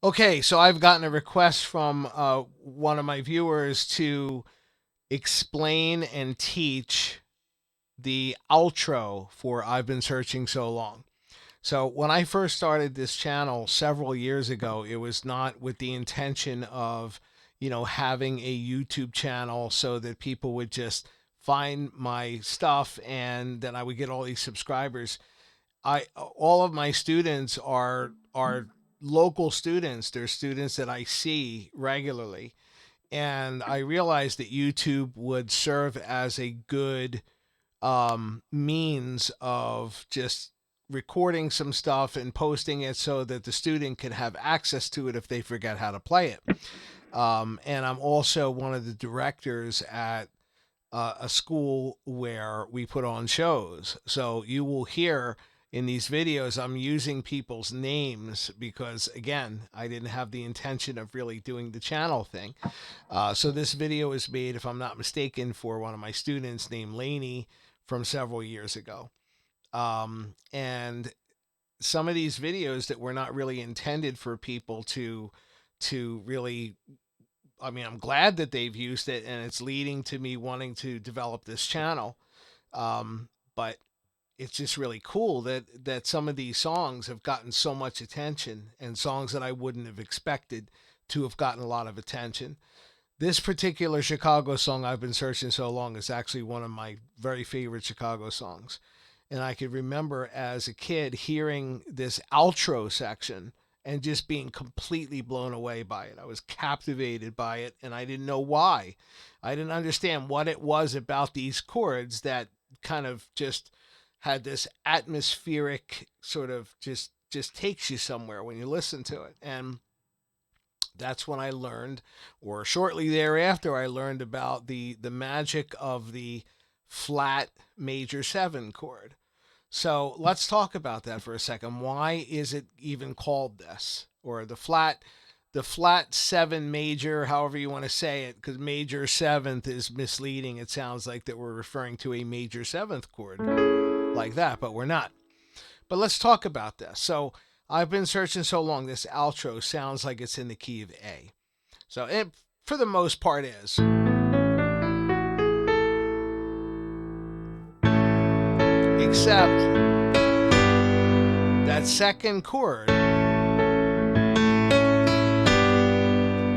Okay, so I've gotten a request from one of my viewers to explain and teach the outro for I've Been Searching So Long. So, when I first started this channel several years ago, it was not with the intention of, having a YouTube channel so that people would just find my stuff and then I would get all these subscribers. All of my students are local students. They're students that I see regularly, and I realized that YouTube would serve as a good means of just recording some stuff and posting it so that the student can have access to it if they forget how to play it. And I'm also one of the directors at a school where we put on shows. So you will hear in these videos, I'm using people's names because, again, I didn't have the intention of really doing the channel thing. So this video is made, if I'm not mistaken, for one of my students named Lainey from several years ago. And some of these videos that were not really intended for people to really, I mean, I'm glad that they've used it and it's leading to me wanting to develop this channel. But it's just really cool that some of these songs have gotten so much attention, and songs that I wouldn't have expected to have gotten a lot of attention. This particular Chicago song, I've Been Searching So Long, is actually one of my very favorite Chicago songs. And I could remember as a kid hearing this outro section and just being completely blown away by it. I was captivated by it, and I didn't know why. I didn't understand what it was about these chords that kind of just had this atmospheric sort of just takes you somewhere when you listen to it. And that's when I learned, or shortly thereafter, I learned about the magic of the flat major 7 chord. So let's talk about that for a second. Why is it even called this? Or the flat 7 major, however you want to say it, because major 7th is misleading. It sounds like that we're referring to a major 7th chord like that, but we're not. But let's talk about this. So I've Been Searching So Long. This outro sounds like it's in the key of A. So it, for the most part, is. Except that second chord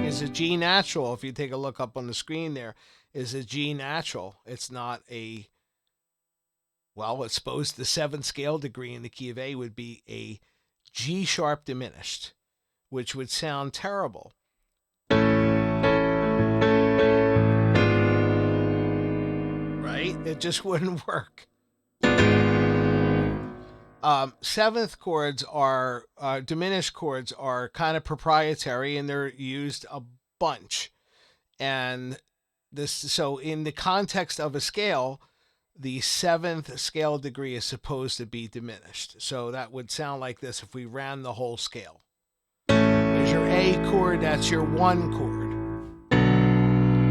is a G natural. If you take a look up on the screen there, is a G natural. It's not a, well, it's supposed the 7th scale degree in the key of A would be a G sharp diminished, which would sound terrible. Right? It just wouldn't work. 7th chords are, diminished chords are kind of proprietary and they're used a bunch. And so in the context of a scale, the 7th scale degree is supposed to be diminished. So that would sound like this if we ran the whole scale. There's your A chord, that's your 1 chord.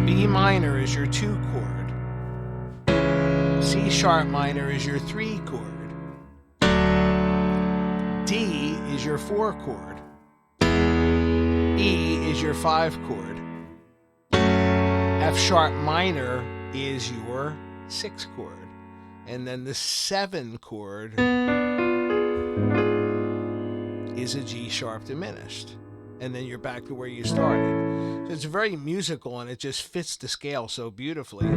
B minor is your 2 chord. C sharp minor is your 3 chord. D is your 4 chord. E is your 5 chord. F sharp minor is your 6 chord. And then the 7 chord is a G sharp diminished. And then you're back to where you started. So it's very musical and it just fits the scale so beautifully.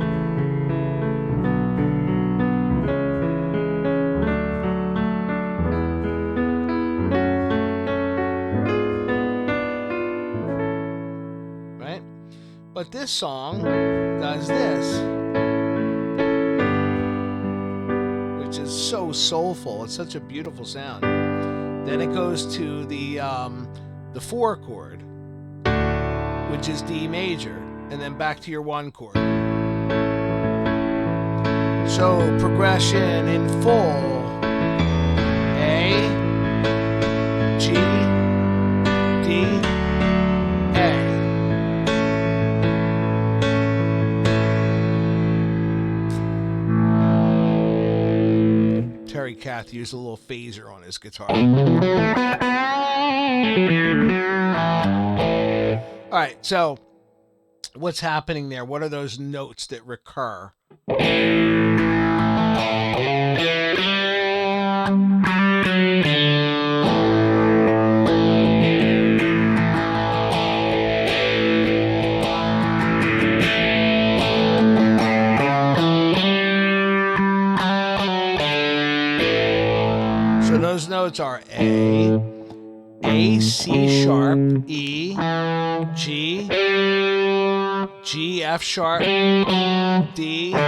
Right? But this song does this, which is so soulful. It's such a beautiful sound. Then it goes to the 4 chord, which is D major, and then back to your 1 chord. So progression in full: A, G, D, A. Terry Kath used a little phaser on his guitar. All right, so what's happening there? What are those notes that recur? So those notes are A, C sharp, E, G, G, F sharp, D, A.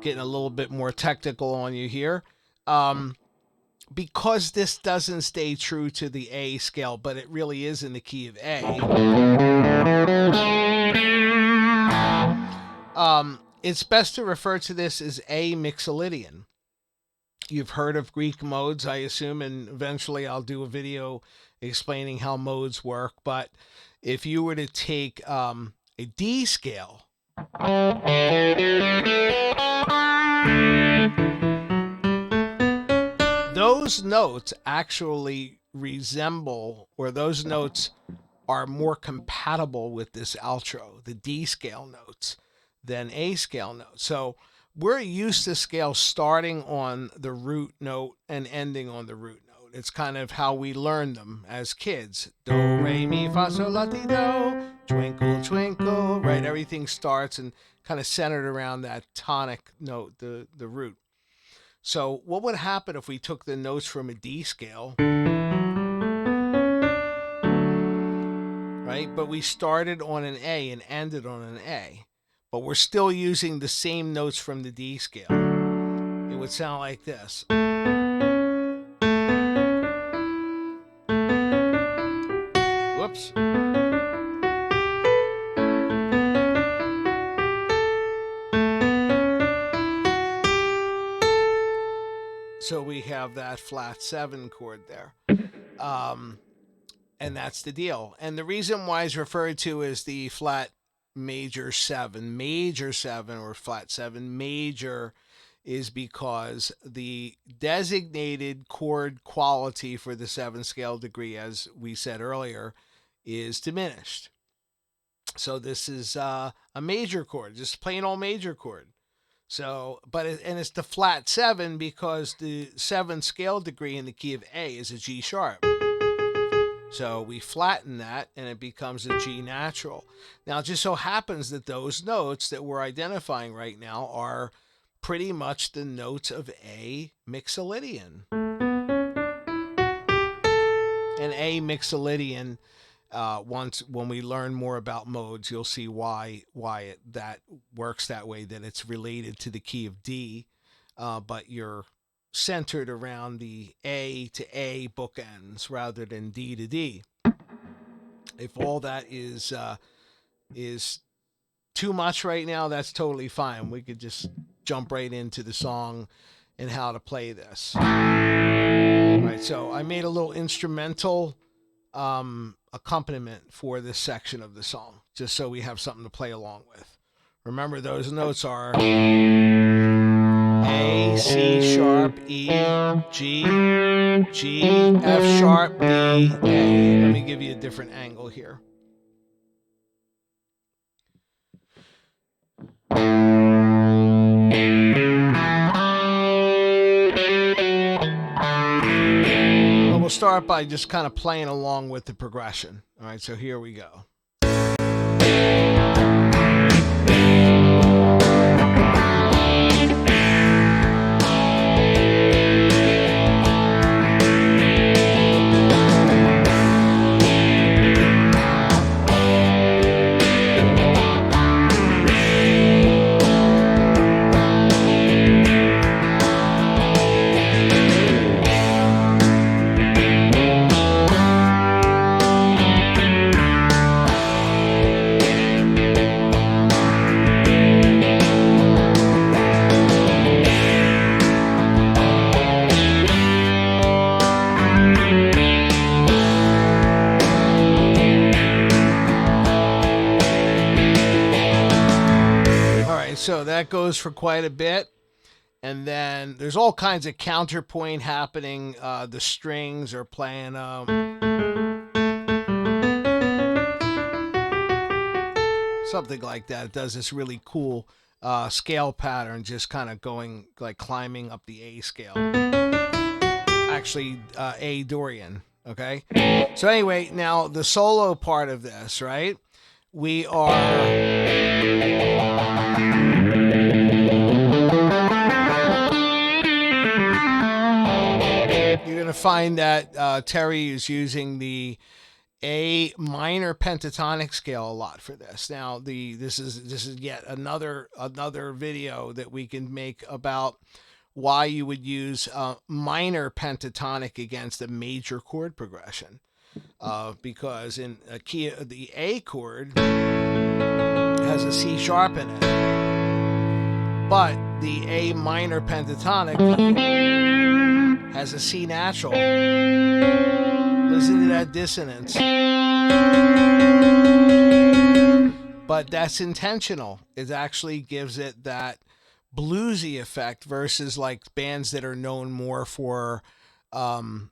Getting a little bit more technical on you here. Because this doesn't stay true to the A scale, but it really is in the key of A. It's best to refer to this as A mixolydian. You've heard of Greek modes, I assume, and eventually I'll do a video explaining how modes work. But if you were to take a D scale, those notes actually resemble, or those notes are more compatible with this outro, the D scale notes, than A scale notes. So we're used to scales starting on the root note and ending on the root note. It's kind of how we learn them as kids. Do, re, mi, fa, sol, la, ti, do. Twinkle, twinkle, right? Everything starts and kind of centered around that tonic note, the root. So what would happen if we took the notes from a D scale, right? But we started on an A and ended on an A. But we're still using the same notes from the D scale. It would sound like this. Whoops. So we have that flat 7 chord there. And that's the deal. And the reason why it's referred to as the flat major 7 or flat 7 major is because the designated chord quality for the 7 scale degree, as we said earlier, is diminished. So this is a major chord, just plain old major chord. So, and it's the flat 7 because the 7 scale degree in the key of A is a G sharp. So we flatten that and it becomes a G natural. Now, it just so happens that those notes that we're identifying right now are pretty much the notes of A mixolydian. And A mixolydian, when we learn more about modes, you'll see why that works that way, that it's related to the key of D, but you're centered around the A to A bookends rather than D to D. If all that is too much right now, that's totally fine. We could just jump right into the song and how to play this. All right, so I made a little instrumental accompaniment for this section of the song, just so we have something to play along with. Remember, those notes are A, C sharp, E, G, G, F sharp, D, A. Let me give you a different angle here. Well, we'll start by just kind of playing along with the progression. All right, so here we go. So that goes for quite a bit. And then there's all kinds of counterpoint happening. The strings are playing something like that. It does this really cool scale pattern, just kind of going like climbing up the A scale. Actually, A Dorian. Okay. So anyway, now the solo part of this, right? We are. You're going to find that Terry is using the A minor pentatonic scale a lot for this. Now, this is yet another video that we can make about why you would use minor pentatonic against a major chord progression. Because in a key, the A chord has a C sharp in it, but the A minor pentatonic has a C natural. Listen to that dissonance. But that's intentional. It actually gives it that bluesy effect versus like bands that are known more for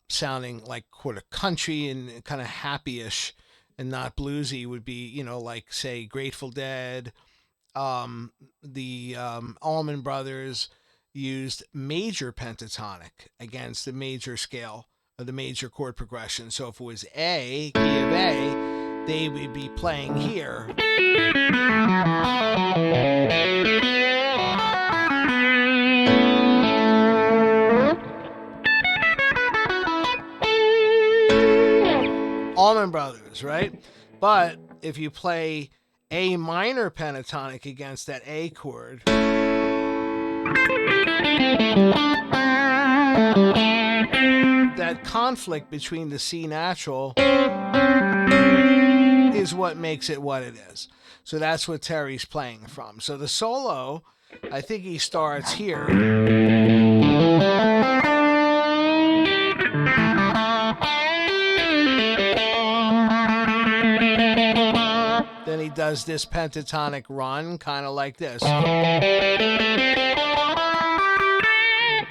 sounding like kind of country and kind of happy-ish and not bluesy would be, you know, like say Grateful Dead. The Allman Brothers used major pentatonic against the major scale of the major chord progression. So if it was A, key of A, they would be playing here. Allman Brothers, right? But if you play A minor pentatonic against that A chord, that conflict between the C natural is what makes it what it is. So that's what Terry's playing from. So the solo, I think he starts here. Then he does this pentatonic run, kind of like this.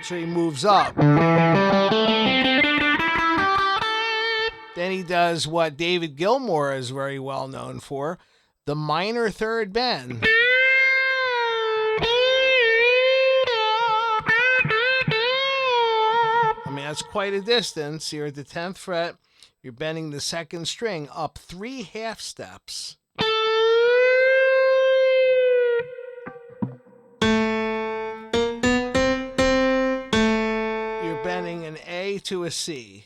So he moves up. Then he does what David Gilmour is very well known for, the minor third bend. I mean, that's quite a distance. You're at the 10th fret. You're bending the second string up 3 half steps. You're bending an A to a C.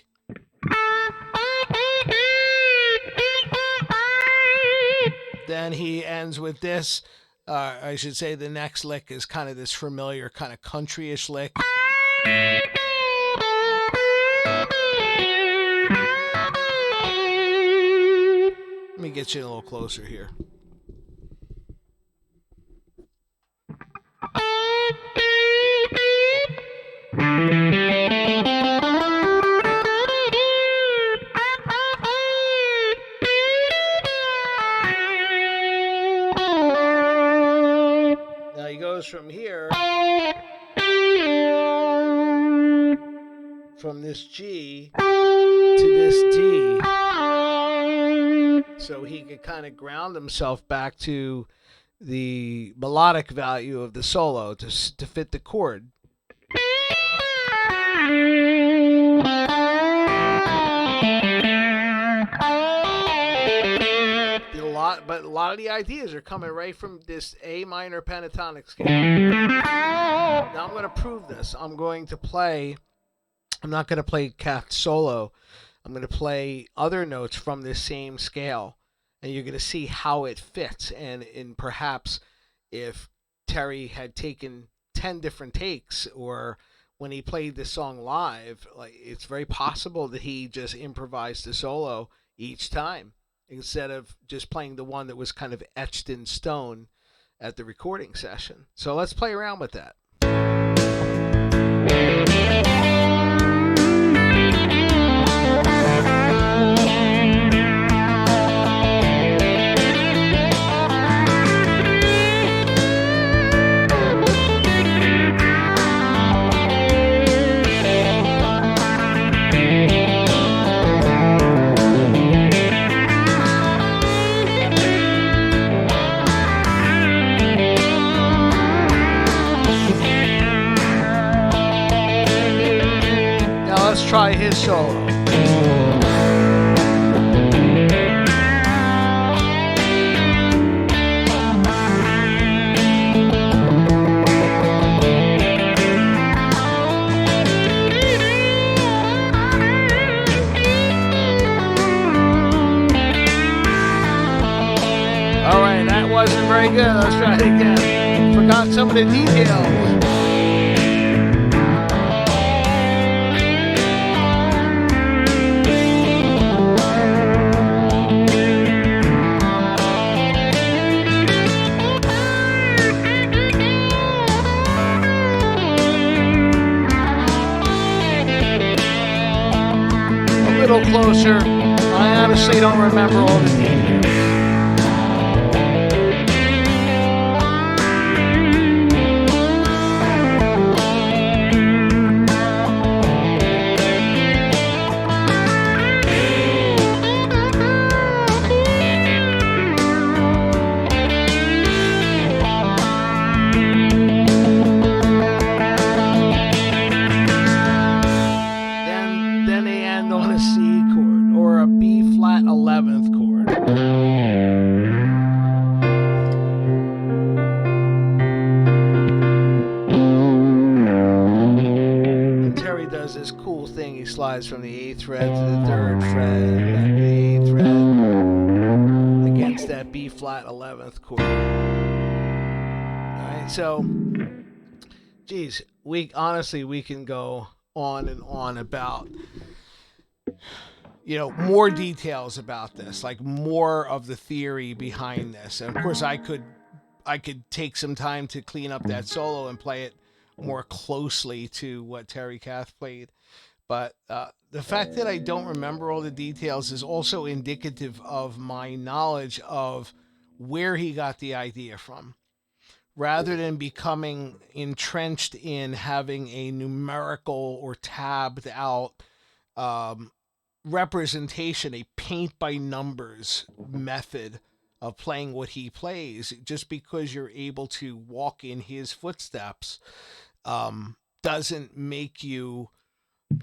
Then he ends with this. I should say the next lick is kind of this familiar, kind of country-ish lick. Let me get you a little closer here. Now he goes from here, from this G to this D. So he could kind of ground himself back to the melodic value of the solo to fit the chord. But a lot of the ideas are coming right from this A minor pentatonic scale. Now I'm going to prove this. I'm not going to play Cat solo. I'm going to play other notes from this same scale, and you're going to see how it fits. And perhaps if Terry had taken 10 different takes, or when he played this song live, like, it's very possible that he just improvised the solo each time, instead of just playing the one that was kind of etched in stone at the recording session. So let's play around with that. try his solo. Alright, that wasn't very good. Let's try it again. Forgot some of the details. A little closer. I honestly don't remember all the details. On a C chord or a B flat 11th chord. And Terry does this cool thing. He slides from the 8th fret to the 3rd fret and back to the 8th fret against that B flat 11th chord. Alright, so geez, we can go on and on about more details about this, like more of the theory behind this. And of course I could take some time to clean up that solo and play it more closely to what Terry Kath played. But the fact that I don't remember all the details is also indicative of my knowledge of where he got the idea from, rather than becoming entrenched in having a numerical or tabbed out representation, a paint by numbers method of playing what he plays. Just because you're able to walk in his footsteps doesn't make you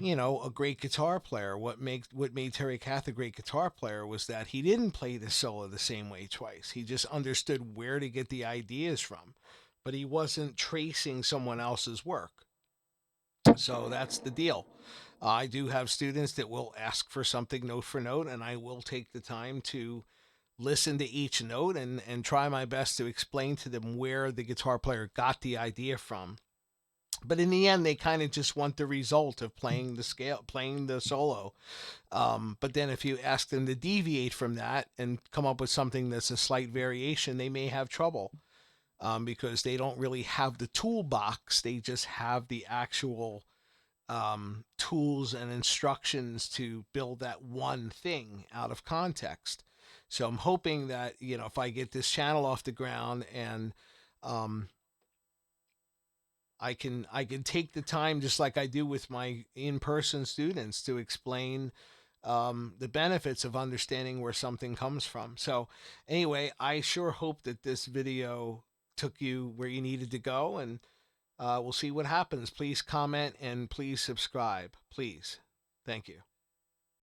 a great guitar player. What made Terry Kath a great guitar player was that he didn't play the solo the same way twice. He just understood where to get the ideas from, but he wasn't tracing someone else's work. So that's the deal. I do have students that will ask for something note for note, and I will take the time to listen to each note and try my best to explain to them where the guitar player got the idea from. But in the end, they kind of just want the result of playing the solo. But then if you ask them to deviate from that and come up with something that's a slight variation, they may have trouble because they don't really have the toolbox. They just have the actual tools and instructions to build that one thing out of context. So I'm hoping that, if I get this channel off the ground and I can take the time, just like I do with my in-person students, to explain the benefits of understanding where something comes from. So anyway, I sure hope that this video took you where you needed to go, and we'll see what happens. Please comment and please subscribe. Please. Thank you.